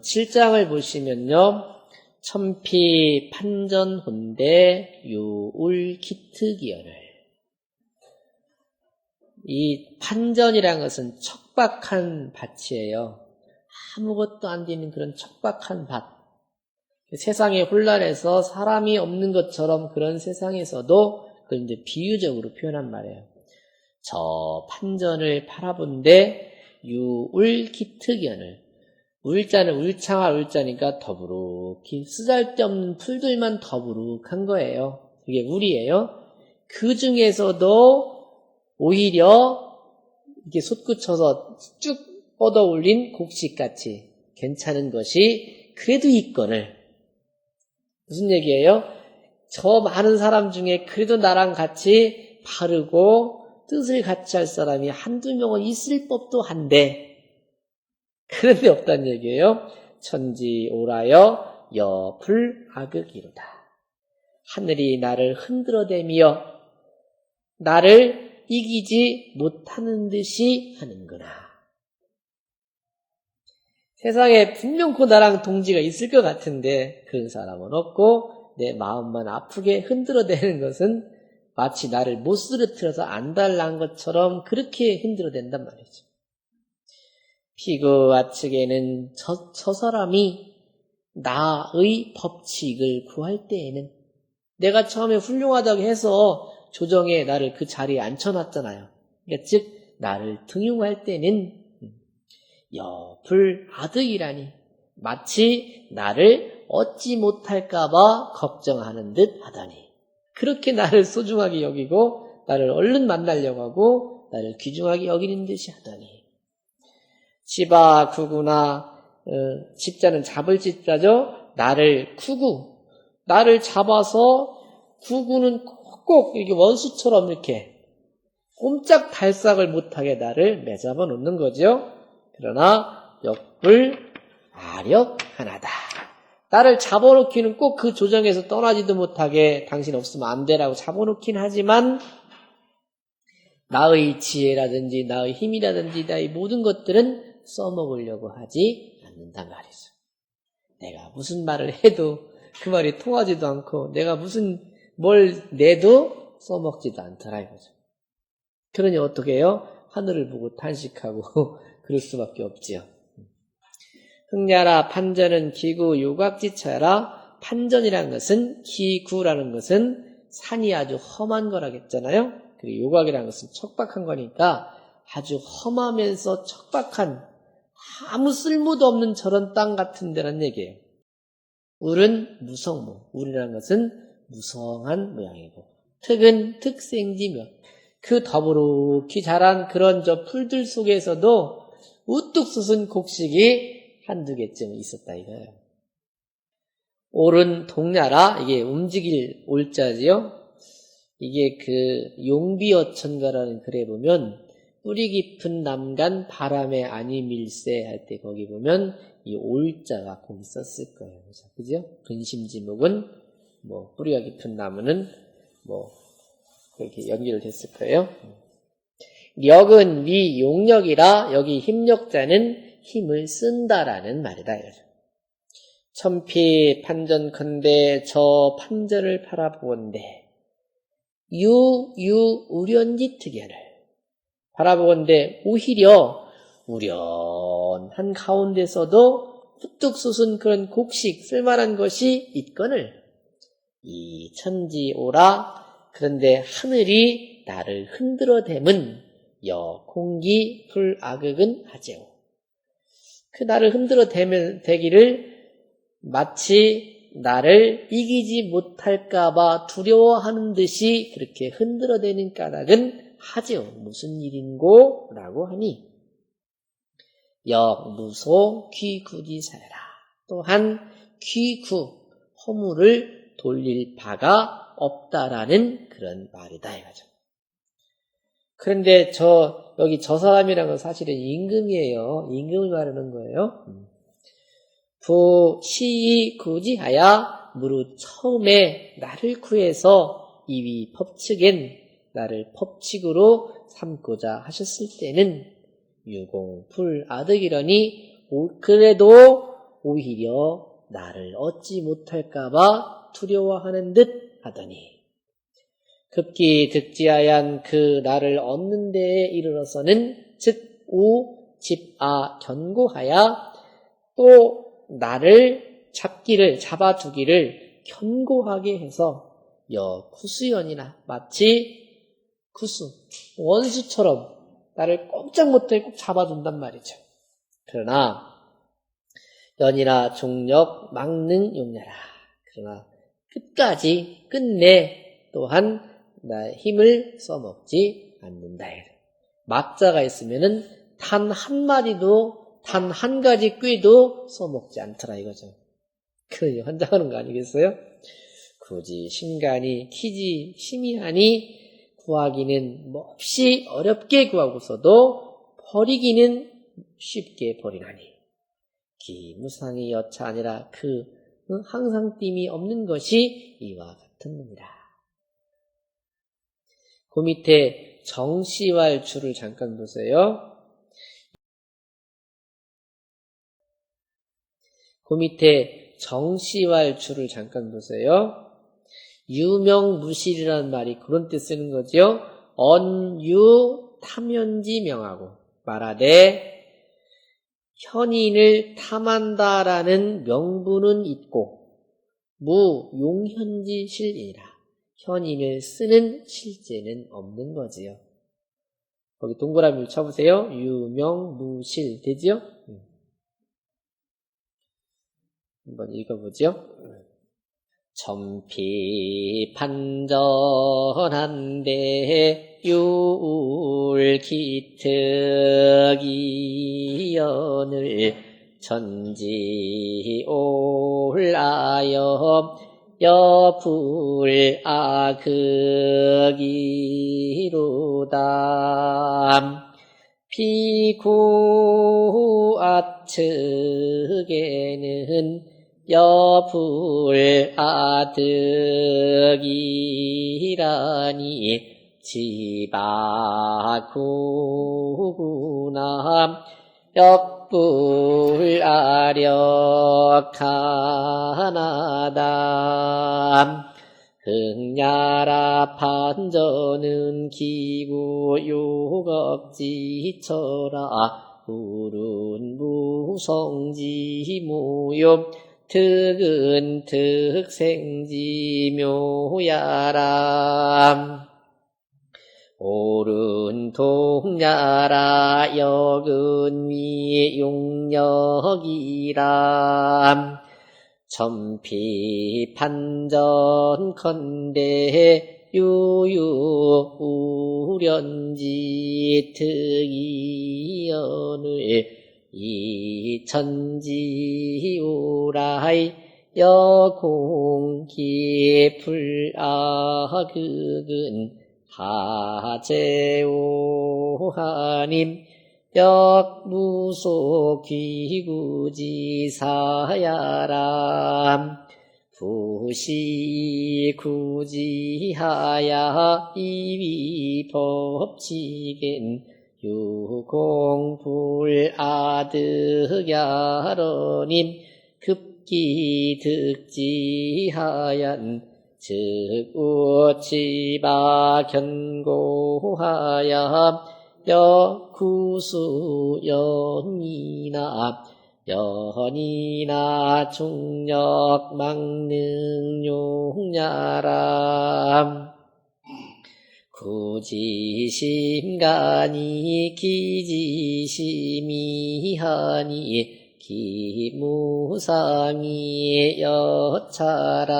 7장을 보시면요. 천피 판전혼대 유울기특이언을, 이 판전이란 것은 척박한 밭이에요. 아무것도 안 되는 그런 척박한 밭. 세상에 혼란해서 사람이 없는 것처럼 그런 세상에서도 그걸 이제 비유적으로 표현한 말이에요. 저 판전을 바라본데 유울기특이언을, 울자는 울창할 울자니까 더부룩히 쓰잘데없는 풀들만 더부룩한 거예요. 그게 울이에요. 그 중에서도 오히려 이렇게 솟구쳐서 쭉 뻗어 올린 곡식같이 괜찮은 것이 그래도 있거늘. 무슨 얘기예요? 저 많은 사람 중에 그래도 나랑 같이 바르고 뜻을 같이 할 사람이 한두 명은 있을 법도 한데 그런데 없다는 얘기예요. 천지오라여 여불악극이로다. 하늘이 나를 흔들어대며 나를 이기지 못하는 듯이 하는구나. 세상에 분명코 나랑 동지가 있을 것 같은데 그런 사람은 없고 내 마음만 아프게 흔들어대는 것은 마치 나를 못 쓰러뜨려서 안달난 것처럼 그렇게 흔들어댄단 말이죠. 피그와 측에는 저 사람이 나의 법칙을 구할 때에는 내가 처음에 훌륭하다고 해서 조정에 나를 그 자리에 앉혀놨잖아요. 그러니까 즉 나를 등용할 때는 여불아득이라니 마치 나를 얻지 못할까봐 걱정하는 듯 하다니 그렇게 나를 소중하게 여기고 나를 얼른 만나려고 하고 나를 귀중하게 여기는 듯이 하다니. 집아 구구나 집자는 잡을 집자죠. 나를 구구, 나를 잡아서 구구는 꼭 이렇게 원수처럼 이렇게 꼼짝 발싹을 못하게 나를 매잡아 놓는 거죠. 그러나 역불 아력 하나다. 나를 잡아놓기는 꼭 그 조정에서 떠나지도 못하게 당신 없으면 안 되라고 잡아놓긴 하지만 나의 지혜라든지 나의 힘이라든지 나의 모든 것들은 써먹으려고 하지 않는단 말이죠. 내가 무슨 말을 해도 그 말이 통하지도 않고 내가 무슨 뭘 내도 써먹지도 않더라 이거죠. 그러니 어떻게 해요? 하늘을 보고 탄식하고 그럴 수밖에 없지요. 흥야라 판전은 기구 요각지처라. 판전이라는 것은 기구라는 것은 산이 아주 험한 거라겠잖아요. 그리고 요각이라는 것은 척박한 거니까 아주 험하면서 척박한 아무 쓸모도 없는 저런 땅 같은 데란 얘기예요. 울은 무성모, 울이라는 것은 무성한 모양이고 특은 특생지며 그 더부룩히 자란 그런 저 풀들 속에서도 우뚝 솟은 곡식이 한두 개쯤 있었다 이거예요. 올은 동야라, 이게 움직일 올자지요. 이게 그 용비어천가라는 글에 보면 뿌리 깊은 남간 바람에 아니 밀세 할 때 거기 보면 이 올자가 꼭 있었을 거예요. 그죠? 근심지목은 뭐 뿌리가 깊은 나무는 뭐 그렇게 연결됐을 거예요. 력은 위 용력이라 여기 힘력자는 힘을 쓴다라는 말이다. 천피 판전컨대 저 판전을 바라보건대 우련지특연을 바라보건대 오히려 우련한 가운데서도 후뚝 솟은 그런 곡식 쓸만한 것이 있거늘 이 천지오라. 그런데 하늘이 나를 흔들어대면 공기 불악극은 하제오. 그 나를 흔들어대기를 마치 나를 이기지 못할까봐 두려워하는 듯이 그렇게 흔들어대는 까닭은 하제오. 무슨 일인고? 라고 하니 무소 귀구지사여라. 또한 귀구 허물을 돌릴 바가 없다라는 그런 말이다 이거죠. 그런데 여기 저 사람이라는 건 사실은 임금이에요. 임금을 말하는 거예요. 부시이 구지하야 무릇 처음에 나를 구해서 이위 법칙엔 나를 법칙으로 삼고자 하셨을 때는 유공불아득이러니 그래도 오히려 나를 얻지 못할까봐 두려워하는 듯 하더니 급기 득지하얀 그 나를 얻는 데에 이르러서는 즉 우 집아 견고하야 또 나를 잡아두기를 견고하게 해서 구수연이나 마치 구수 원수처럼 나를 꼼짝 못하게 꼭 잡아둔단 말이죠. 그러나 연이나 종력 망능 용냐라. 그러나 끝내 또한 나의 힘을 써먹지 않는다. 막자가 있으면은 단 한 마디도 단 한 가지 꾀도 써먹지 않더라 이거죠. 그 환장하는 거 아니겠어요? 굳이 심간이 키지 심히하니 구하기는 몹시 어렵게 구하고서도 버리기는 쉽게 버리나니 기무상이 여차 아니라 항상 띠이 없는 것이 이와 같은 놈이라. 그 밑에 정시왈 줄을 잠깐 보세요. 그 밑에 정시왈 줄을 잠깐 보세요. 유명무실이라는 말이 그런 뜻 쓰는 거죠. 언유 탐연지 명하고 말하되 현인을 탐한다라는 명분은 있고 무용현지 실이라 현인을 쓰는 실제는 없는 거지요. 거기 동그라미를 쳐보세요. 유명무실 되지요? 한번 읽어보죠. 점피판전한데 유울기특이연을 전지올하여 여불아극이로다. 피구아측에는 여불아득이라니 지바구구나 역불아력하나다. 극야라 판전은 기구 요겁지쳐라 불은 무성지 무욕 득은 득생지 묘야라. 옳은 동야라 역은 위용력이라. 점피판전컨대 유유우련지 특이연을 이천지오라이 여공기불아극은 하제오하님 역무소귀구지사야람 부시구지하야 이위법칙엔 유공불아득야러님 급기득지하얀 즉 우치바 견고하야 여구수연이나 연이나 중력 망능 용야람. 구지심간이 기지심이하니 기무상이 여차람.